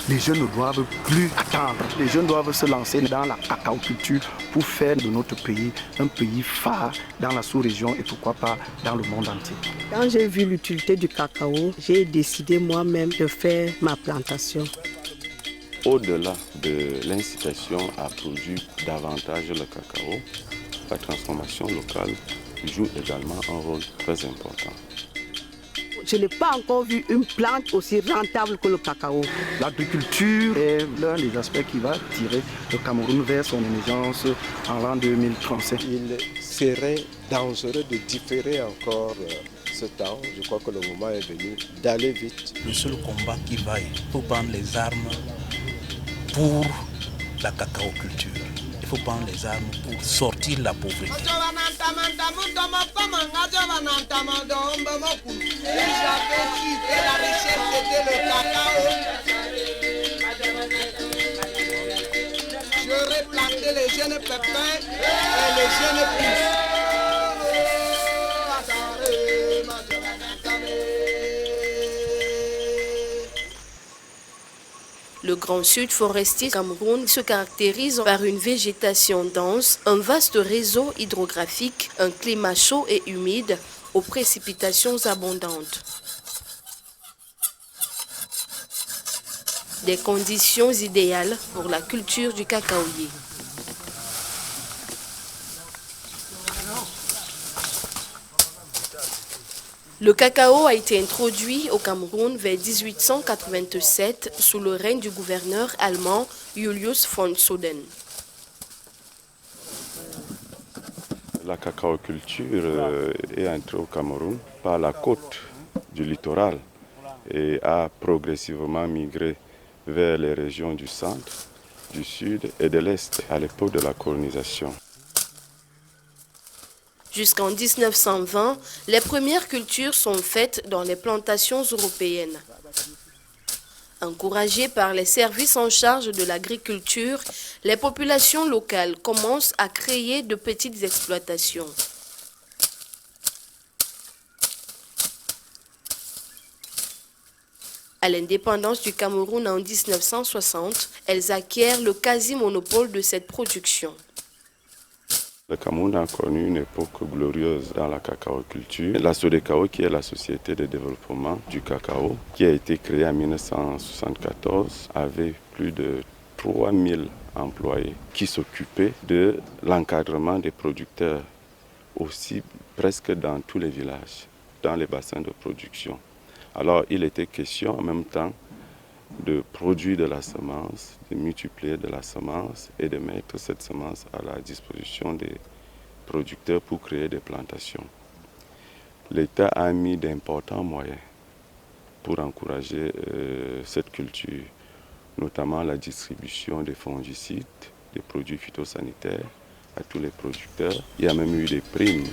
Les jeunes ne doivent plus attendre. Les jeunes doivent se lancer dans la cacaoculture pour faire de notre pays un pays phare dans la sous-région et pourquoi pas dans le monde entier. Quand j'ai vu l'utilité du cacao, j'ai décidé moi-même de faire ma plantation. Au-delà de l'incitation à produire davantage le cacao, la transformation locale joue également un rôle très important. Je n'ai pas encore vu une plante aussi rentable que le cacao. L'agriculture est l'un des aspects qui va tirer le Cameroun vers son émergence en l'an 2035. Il serait dangereux de différer encore ce temps. Je crois que le moment est venu d'aller vite. Le seul combat qui vaille pour prendre les armes pour la cacaoculture. Il faut prendre les armes pour sortir la pauvreté. Je replanter les jeunes pépins et les jeunes pousses. Le Grand Sud forestier Cameroun se caractérise par une végétation dense, un vaste réseau hydrographique, un climat chaud et humide aux précipitations abondantes. Des conditions idéales pour la culture du cacaoyer. Le cacao a été introduit au Cameroun vers 1887 sous le règne du gouverneur allemand Julius von Soden. La cacaoculture est entrée au Cameroun par la côte du littoral et a progressivement migré vers les régions du centre, du sud et de l'est à l'époque de la colonisation. Jusqu'en 1920, les premières cultures sont faites dans les plantations européennes. Encouragées par les services en charge de l'agriculture, les populations locales commencent à créer de petites exploitations. À l'indépendance du Cameroun en 1960, elles acquièrent le quasi-monopole de cette production. Le Cameroun a connu une époque glorieuse dans la cacaoculture. La SODECAO, qui est la société de développement du cacao, qui a été créée en 1974, avait plus de 3000 employés qui s'occupaient de l'encadrement des producteurs, aussi presque dans tous les villages, dans les bassins de production. Alors il était question en même temps de produire de la semence, de multiplier de la semence et de mettre cette semence à la disposition des producteurs pour créer des plantations. L'État a mis d'importants moyens pour encourager cette culture, notamment la distribution des fongicides, des produits phytosanitaires à tous les producteurs. Il y a même eu des primes.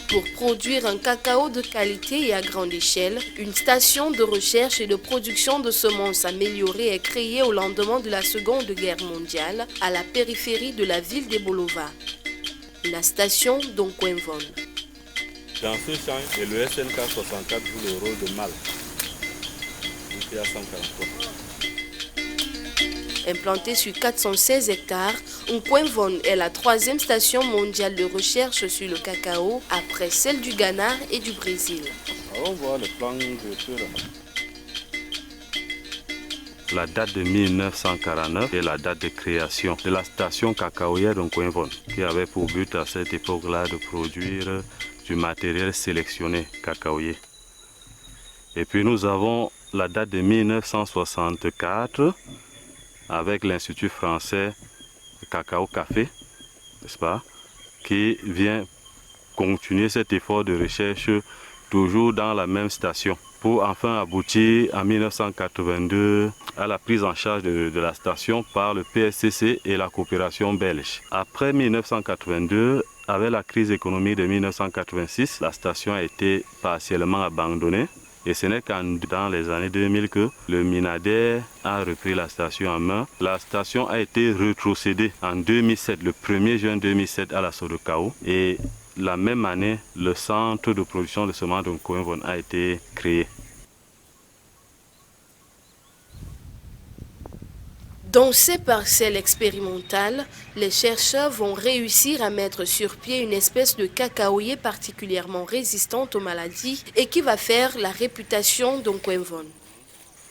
Pour produire un cacao de qualité et à grande échelle, une station de recherche et de production de semences améliorées est créée au lendemain de la Seconde Guerre mondiale à la périphérie de la ville d'Ebolova, la station d'Onkwemvon. Dans ce champ, le SNK 64 joue le rôle de mâle. Il y a 143. Implantée sur 416 hectares, Nkwemvon est la troisième station mondiale de recherche sur le cacao après celle du Ghana et du Brésil. On voit le plan de La date de 1949 est la date de création de la station cacaoyère d'Nkwemvon, qui avait pour but à cette époque-là de produire du matériel sélectionné cacaoyer. Et puis nous avons la date de 1964 avec l'Institut français Cacao Café, n'est-ce pas, qui vient continuer cet effort de recherche toujours dans la même station pour enfin aboutir en 1982 à la prise en charge de la station par le PSCC et la coopération belge. Après 1982, avec la crise économique de 1986, la station a été partiellement abandonnée Et ce n'est qu'en dans les années 2000 que le Minader a repris la station en main. La station a été rétrocédée en 2007, le 1er juin 2007 à la Sodecao. Et la même année, le centre de production de semences de Nkoyevon a été créé. Dans ces parcelles expérimentales, les chercheurs vont réussir à mettre sur pied une espèce de cacaoyer particulièrement résistante aux maladies et qui va faire la réputation d'Nkoyevon.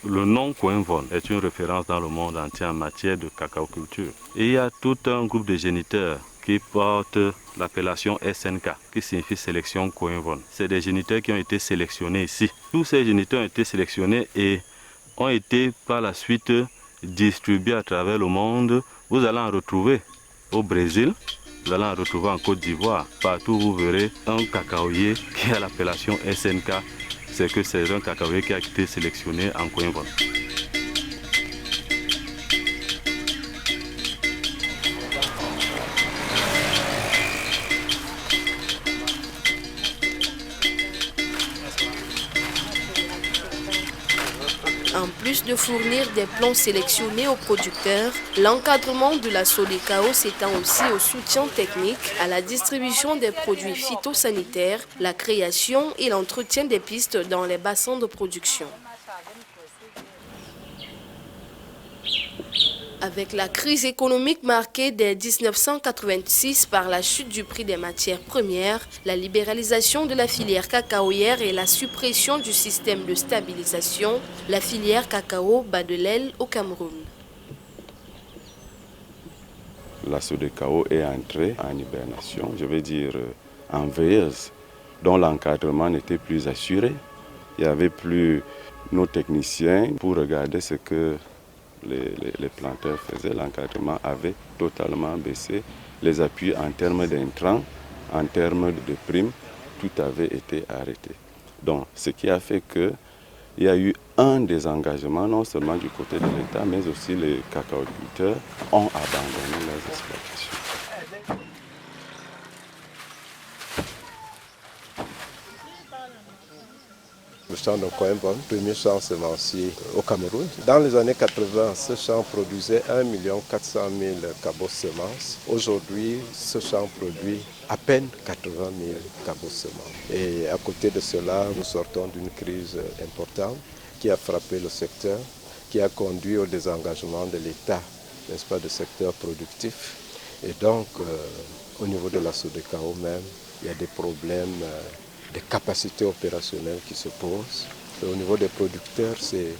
Le nom Nkoyevon est une référence dans le monde entier en matière de cacao-culture. Et il y a tout un groupe de géniteurs qui portent l'appellation SNK, qui signifie sélection Nkoyevon. C'est des géniteurs qui ont été sélectionnés ici. Tous ces géniteurs ont été sélectionnés et ont été par la suite distribués à travers le monde. Vous allez en retrouver au Brésil, vous allez en retrouver en Côte d'Ivoire. Partout vous verrez un cacaoyer qui a l'appellation SNK. C'est que c'est un cacaoyer qui a été sélectionné en Nkoyevon. En plus de fournir des plants sélectionnés aux producteurs, l'encadrement de la Sodecao s'étend aussi au soutien technique, à la distribution des produits phytosanitaires, la création et l'entretien des pistes dans les bassins de production. Avec la crise économique marquée dès 1986 par la chute du prix des matières premières, la libéralisation de la filière cacaoyère et la suppression du système de stabilisation, la filière cacao bat de l'aile au Cameroun. La Sodecao est entrée en hibernation, je veux dire en veilleuse, dont l'encadrement n'était plus assuré. Il n'y avait plus nos techniciens pour regarder ce que les planteurs faisaient. L'encadrement avait totalement baissé. Les appuis en termes d'intrants, en termes de primes, tout avait été arrêté. Donc, ce qui a fait qu'il y a eu un désengagement, non seulement du côté de l'État, mais aussi les cacaoculteurs ont abandonné leurs exploitations. Le champ de Nkoyevon, premier champ semencier au Cameroun. Dans les années 80, ce champ produisait 1 400 000 cabots semences. Aujourd'hui, ce champ produit à peine 80 000 cabots semences. Et à côté de cela, nous sortons d'une crise importante qui a frappé le secteur, qui a conduit au désengagement de l'État, n'est-ce pas, du secteur productif. Et donc, au niveau de la Sodecao même, il y a des problèmes des capacités opérationnelles qui se posent. Et au niveau des producteurs, c'est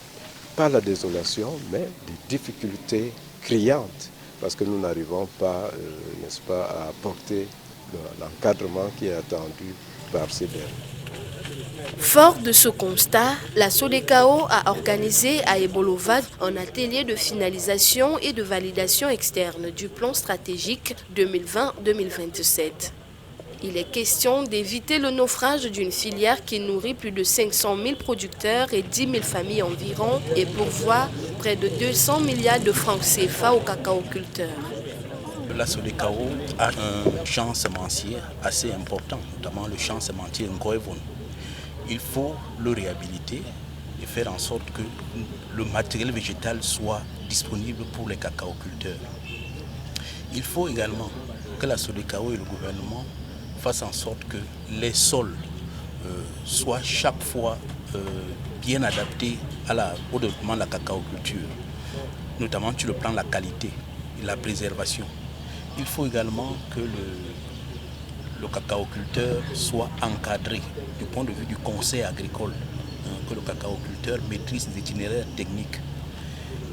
pas la désolation, mais des difficultés criantes, parce que nous n'arrivons pas, n'est-ce pas, à apporter l'encadrement qui est attendu par ces derniers. Fort de ce constat, la Sodecao a organisé à Ebolovad un atelier de finalisation et de validation externe du plan stratégique 2020-2027. Il est question d'éviter le naufrage d'une filière qui nourrit plus de 500 000 producteurs et 10 000 familles environ et pourvoit près de 200 milliards de francs CFA aux cacaoculteurs. La Sodecao a un champ semencier assez important, notamment le champ semencier Nkoyevon. Il faut le réhabiliter et faire en sorte que le matériel végétal soit disponible pour les cacaoculteurs. Il faut également que la Sodecao et le gouvernement fassent en sorte que les sols soient chaque fois bien adaptés au développement de la cacaoculture, notamment sur le plan de la qualité et la préservation. Il faut également que le cacaoculteur soit encadré du point de vue du conseil agricole, que le cacaoculteur maîtrise les itinéraires techniques.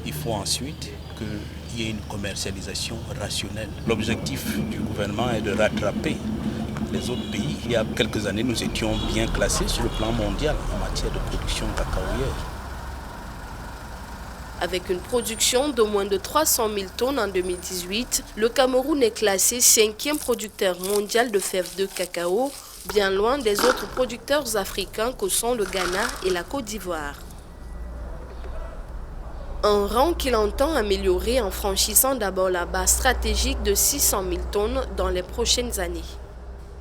Il faut ensuite qu'il y ait une commercialisation rationnelle. L'objectif du gouvernement est de rattraper les autres pays. Il y a quelques années, nous étions bien classés sur le plan mondial en matière de production cacaoyère. Avec une production de moins de 300 000 tonnes en 2018, le Cameroun est classé 5e producteur mondial de fèves de cacao, bien loin des autres producteurs africains que sont le Ghana et la Côte d'Ivoire. Un rang qu'il entend améliorer en franchissant d'abord la barre stratégique de 600 000 tonnes dans les prochaines années.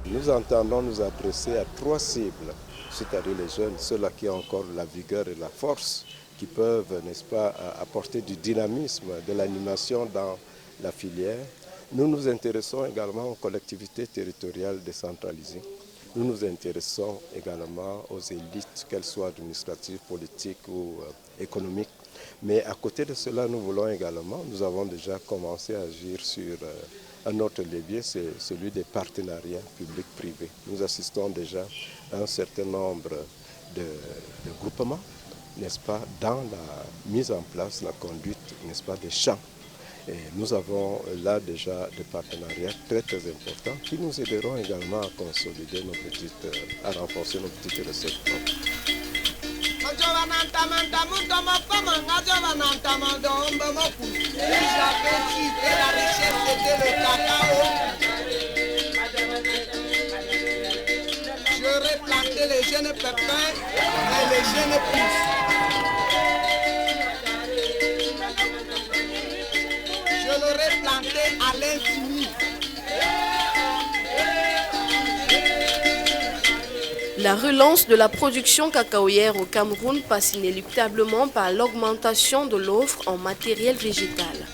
Nous entendons nous adresser à 3 cibles. c'est-à-dire les jeunes, ceux-là qui ont encore la vigueur et la force, qui peuvent, n'est-ce pas, apporter du dynamisme, de l'animation dans la filière. Nous nous intéressons également aux collectivités territoriales décentralisées. Nous nous intéressons également aux élites, qu'elles soient administratives, politiques ou économiques. Mais à côté de cela, nous voulons également, nous avons déjà commencé à agir sur un autre levier, c'est celui des partenariats publics-privés. Nous assistons déjà à un certain nombre de groupements, n'est-ce pas, dans la mise en place, la conduite, n'est-ce pas, des champs. Et nous avons là déjà des partenariats très très importants qui nous aideront également à consolider nos à renforcer nos petites recettes propres. Je replanter les jeunes pépins et les jeunes pousses. Je l'aurais planté à l'infini. La relance de la production cacaoyère au Cameroun passe inéluctablement par l'augmentation de l'offre en matériel végétal.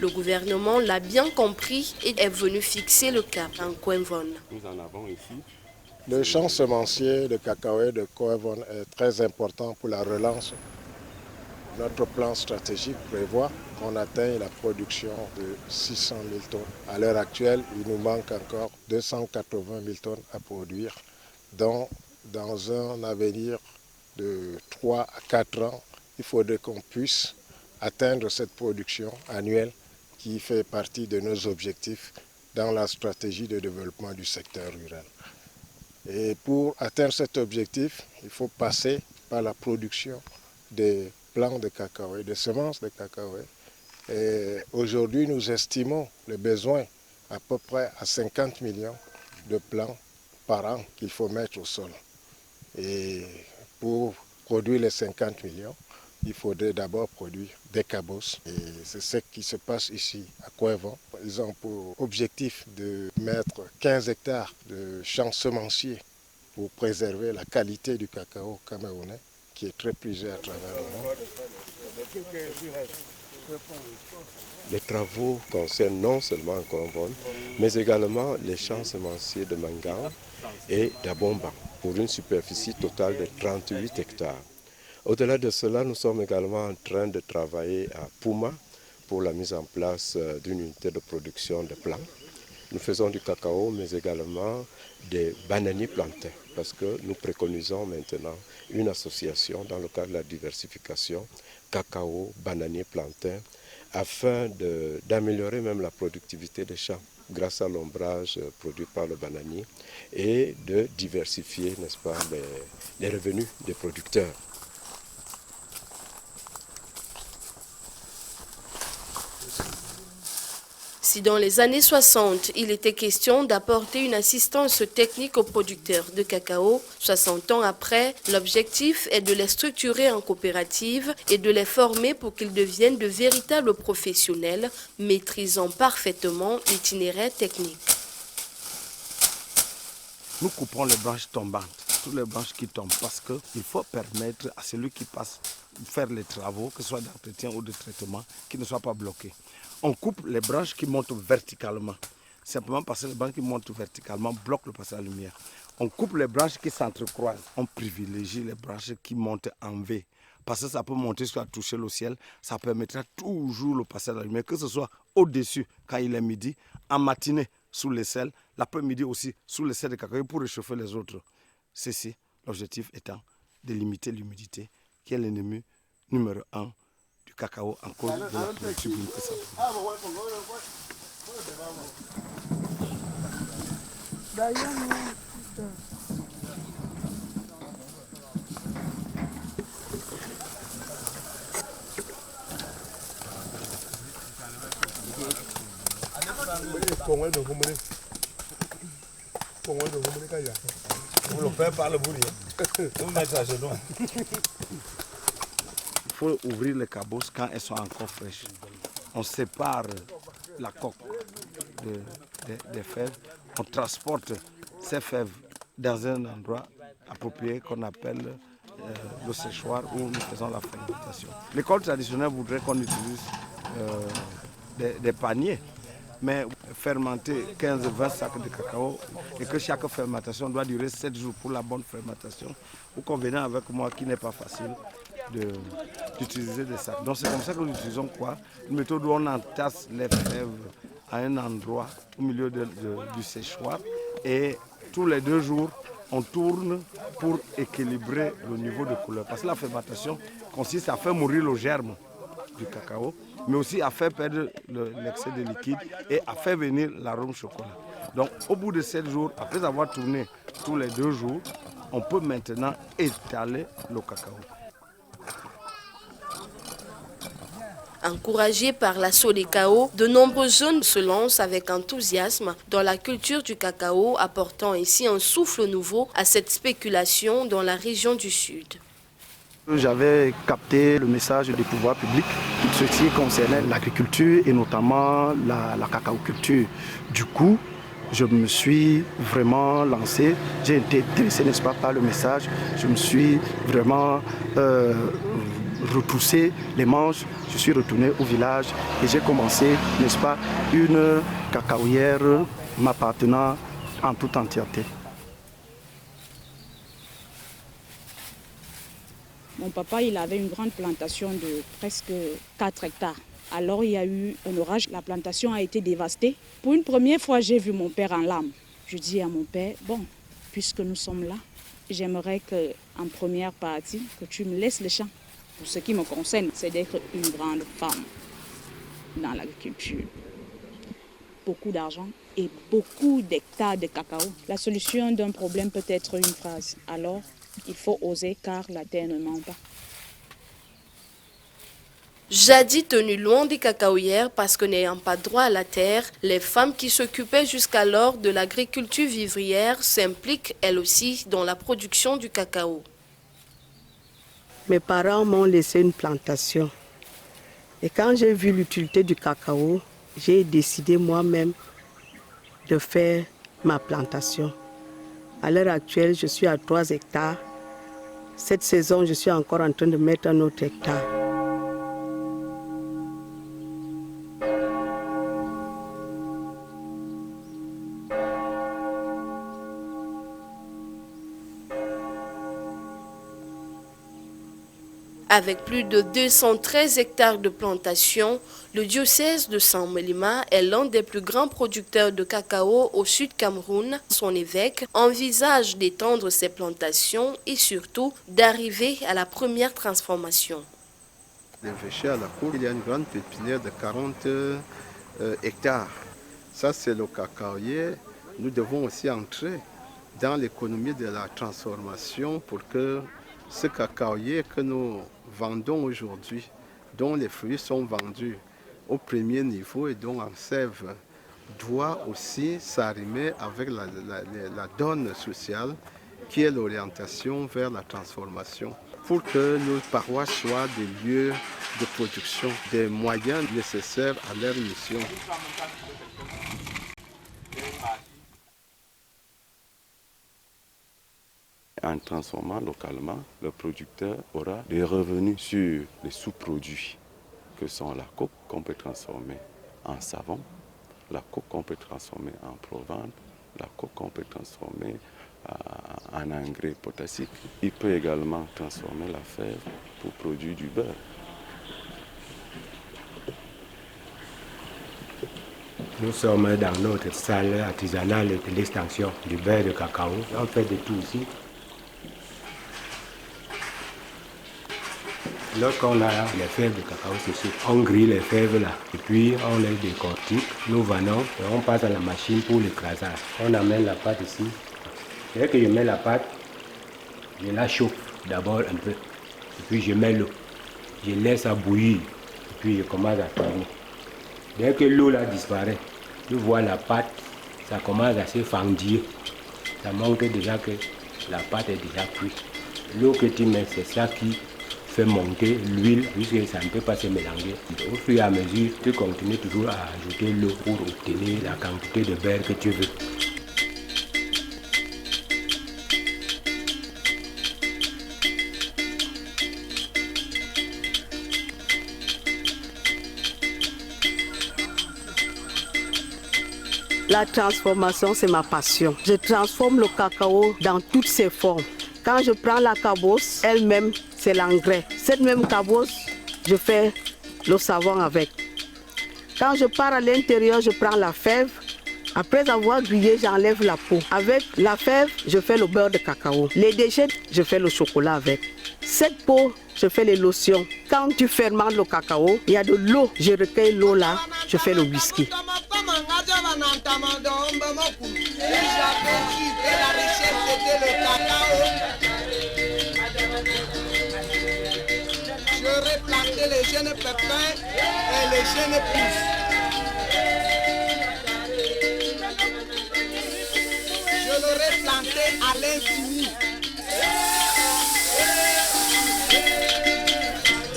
Le gouvernement l'a bien compris et est venu fixer le cap en Coimvon. Nous en avons ici. Le champ semencier de cacaoyer de Coimvon est très important pour la relance. Notre plan stratégique prévoit qu'on atteigne la production de 600 000 tonnes. À l'heure actuelle, il nous manque encore 280 000 tonnes à produire. Donc, dans un avenir de 3 à 4 ans, il faudrait qu'on puisse atteindre cette production annuelle qui fait partie de nos objectifs dans la stratégie de développement du secteur rural. Et pour atteindre cet objectif, il faut passer par la production des plants de cacaoyer, des semences de cacaoyer. Et aujourd'hui, nous estimons les besoins à peu près à 50 millions de plants par an qu'il faut mettre au sol. Et pour produire les 50 millions, il faudrait d'abord produire des cabosses. Et c'est ce qui se passe ici à Coimvon. Ils ont pour objectif de mettre 15 hectares de champs semenciers pour préserver la qualité du cacao camerounais, qui est très prisé à travers le monde. Les travaux concernent non seulement Coimvon, mais également les champs semenciers de Mangan et d'Abomba, pour une superficie totale de 38 hectares. Au-delà de cela, nous sommes également en train de travailler à Pouma pour la mise en place d'une unité de production de plants. Nous faisons du cacao, mais également des bananiers plantains, parce que nous préconisons maintenant une association dans le cadre de la diversification cacao, bananier, plantain, afin d'améliorer même la productivité des champs grâce à l'ombrage produit par le bananier et de diversifier, n'est-ce pas, les revenus des producteurs. Si dans les années 60, il était question d'apporter une assistance technique aux producteurs de cacao, 60 ans après, l'objectif est de les structurer en coopérative et de les former pour qu'ils deviennent de véritables professionnels, maîtrisant parfaitement l'itinéraire technique. Nous coupons les branches tombantes, toutes les branches qui tombent, parce qu'il faut permettre à celui qui passe de faire les travaux, que ce soit d'entretien ou de traitement, qu'il ne soit pas bloqué. On coupe les branches qui montent verticalement, simplement parce que les branches qui montent verticalement bloquent le passage de la lumière. On coupe les branches qui s'entrecroisent. On privilégie les branches qui montent en V, parce que ça peut monter jusqu'à toucher le ciel. Ça permettra toujours le passage de la lumière, que ce soit au-dessus quand il est midi, en matinée sous les selles, l'après-midi aussi sous les selles de cacao pour réchauffer les autres. Ceci, l'objectif étant de limiter l'humidité, qui est l'ennemi numéro 1 du cacao en cause de la production que ça Vous le faites par le bout, vous mettez à genoux. Il faut ouvrir les cabosses quand elles sont encore fraîches. On sépare la coque des fèves, on transporte ces fèves dans un endroit approprié qu'on appelle le séchoir où nous faisons la fermentation. L'école traditionnelle voudrait qu'on utilise des paniers, mais fermenter 15-20 sacs de cacao et que chaque fermentation doit durer 7 jours pour la bonne fermentation. Vous convenez avec moi qu'il n'est pas facile d'utiliser des sacs. Donc c'est comme ça que nous utilisons quoi? Une méthode où on entasse les fèves à un endroit au milieu du séchoir et tous les 2 jours on tourne pour équilibrer le niveau de couleur. Parce que la fermentation consiste à faire mourir le germe du cacao, mais aussi à faire perdre l'excès de liquide et à faire venir l'arôme chocolat. Donc au bout de 7 jours, après avoir tourné tous les 2 jours, on peut maintenant étaler le cacao. Encouragés par la Sodecao, de nombreux jeunes se lancent avec enthousiasme dans la culture du cacao, apportant ainsi un souffle nouveau à cette spéculation dans la région du Sud. J'avais capté le message des pouvoirs publics, tout ce qui concernait l'agriculture et notamment la cacaoculture. Du coup, je me suis vraiment lancé, j'ai été intéressé, n'est-ce pas, par le message. Je me suis vraiment retroussé les manches, je suis retourné au village et j'ai commencé, n'est-ce pas, une cacaoyère m'appartenant en toute entièreté. Mon papa, il avait une grande plantation de presque 4 hectares. Alors il y a eu un orage, la plantation a été dévastée. Pour une première fois, j'ai vu mon père en larmes. Je dis à mon père, bon, puisque nous sommes là, j'aimerais qu'en première partie, que tu me laisses le champ. Pour ce qui me concerne, c'est d'être une grande femme dans l'agriculture. Beaucoup d'argent et beaucoup d'hectares de cacao. La solution d'un problème peut être une phrase. Alors, il faut oser car la terre ne ment pas. Jadis tenues loin des cacaoyères parce que n'ayant pas droit à la terre, les femmes qui s'occupaient jusqu'alors de l'agriculture vivrière s'impliquent elles aussi dans la production du cacao. Mes parents m'ont laissé une plantation. Et quand j'ai vu l'utilité du cacao, j'ai décidé moi-même de faire ma plantation. À l'heure actuelle, je suis à 3 hectares. Cette saison, je suis encore en train de mettre un autre hectare. Avec plus de 213 hectares de plantation, le diocèse de Saint-Mélima est l'un des plus grands producteurs de cacao au sud Cameroun. Son évêque envisage d'étendre ses plantations et surtout d'arriver à la première transformation. L'évêché à la cour, il y a une grande pépinière de 40 hectares. Ça, c'est le cacaoyer. Nous devons aussi entrer dans l'économie de la transformation pour que ce cacaoyer que nous vendons aujourd'hui, dont les fruits sont vendus au premier niveau et dont en sève, doit aussi s'arrimer avec la donne sociale qui est l'orientation vers la transformation pour que nos paroisses soient des lieux de production, des moyens nécessaires à leur mission. En transformant localement, le producteur aura des revenus sur les sous-produits que sont la coque qu'on peut transformer en savon, la coque qu'on peut transformer en provende, la coque qu'on peut transformer en engrais potassique. Il peut également transformer la fève pour produire du beurre. Nous sommes dans notre salle artisanale de l'extension du beurre de cacao. On fait de tout ici. Lorsqu'on a les fèves de cacao séchées, on grille les fèves là et puis on les décortique. Nous vendons et on passe à la machine pour l'écrasage. On amène la pâte ici. Dès que je mets la pâte, je la chauffe d'abord un peu. Et puis je mets l'eau. Je laisse ça bouillir. Et puis je commence à tourner. Dès que l'eau là disparaît, tu vois la pâte, ça commence à se fendiller. Ça montre déjà que la pâte est déjà cuite. L'eau que tu mets, c'est ça qui fait monter l'huile puisque ça ne peut pas se mélanger. Au fur et à mesure, tu continues toujours à ajouter l'eau pour obtenir la quantité de beurre que tu veux. La transformation, c'est ma passion. Je transforme le cacao dans toutes ses formes. Quand je prends la cabosse, elle-même, c'est l'engrais. Cette même cabosse, je fais le savon avec. Quand je pars à l'intérieur, je prends la fève. Après avoir grillé, j'enlève la peau. Avec la fève, je fais le beurre de cacao. Les déchets, je fais le chocolat avec. Cette peau, je fais les lotions. Quand tu fermentes le cacao, il y a de l'eau. Je recueille l'eau là, je fais le whisky. Je replantais les jeunes pépins et les jeunes pousses. Je l'aurais planté à l'infini.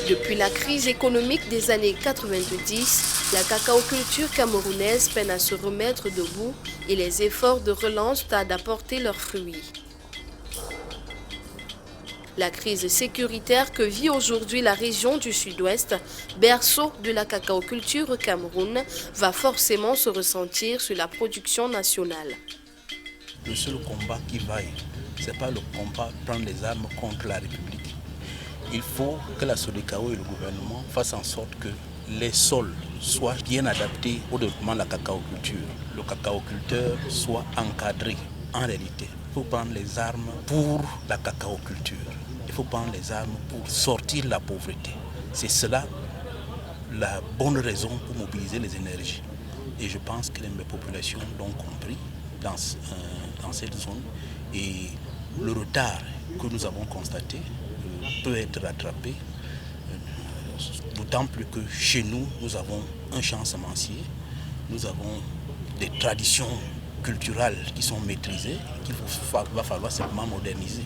Depuis la crise économique des années 90, la cacaoculture camerounaise peine à se remettre debout et les efforts de relance tardent à porter leurs fruits. La crise sécuritaire que vit aujourd'hui la région du Sud-Ouest, berceau de la cacaoculture au Cameroun, va forcément se ressentir sur la production nationale. Le seul combat qui vaille, ce n'est pas le combat de prendre les armes contre la République. Il faut que la SODECAO et le gouvernement fassent en sorte que les sols soient bien adaptés au développement de la cacaoculture. Le cacaoculteur soit encadré. En réalité, il faut prendre les armes pour la cacaoculture. Il faut prendre les armes pour sortir de la pauvreté. C'est cela la bonne raison pour mobiliser les énergies. Et je pense que les populations l'ont compris dans cette zone. Et le retard que nous avons constaté peut être rattrapé, d'autant plus que chez nous, nous avons un champ semencier, nous avons des traditions culturelles qui sont maîtrisées, qu'il va falloir simplement moderniser.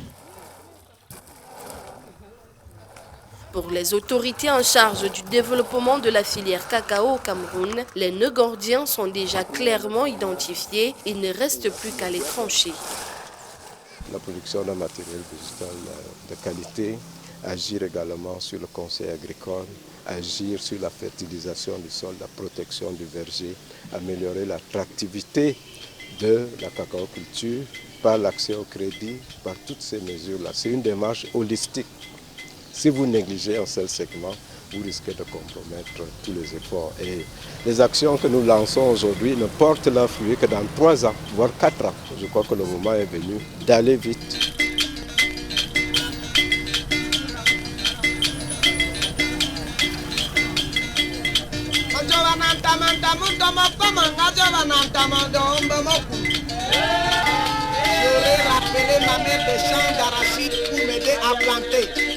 Pour les autorités en charge du développement de la filière cacao au Cameroun, les nœuds gordiens sont déjà clairement identifiés. Il ne reste plus qu'à les trancher. La production d'un matériel végétal de qualité, agir également sur le conseil agricole, agir sur la fertilisation du sol, la protection du verger, améliorer l'attractivité de la cacaoculture par l'accès au crédit, par toutes ces mesures-là. C'est une démarche holistique. Si vous négligez un seul segment, vous risquez de compromettre tous les efforts. Et les actions que nous lançons aujourd'hui ne portent leurs fruits que dans 3 ans, voire 4 ans. Je crois que le moment est venu d'aller vite. Je vais rappeler ma mère des champs d'arachide pour m'aider à planter.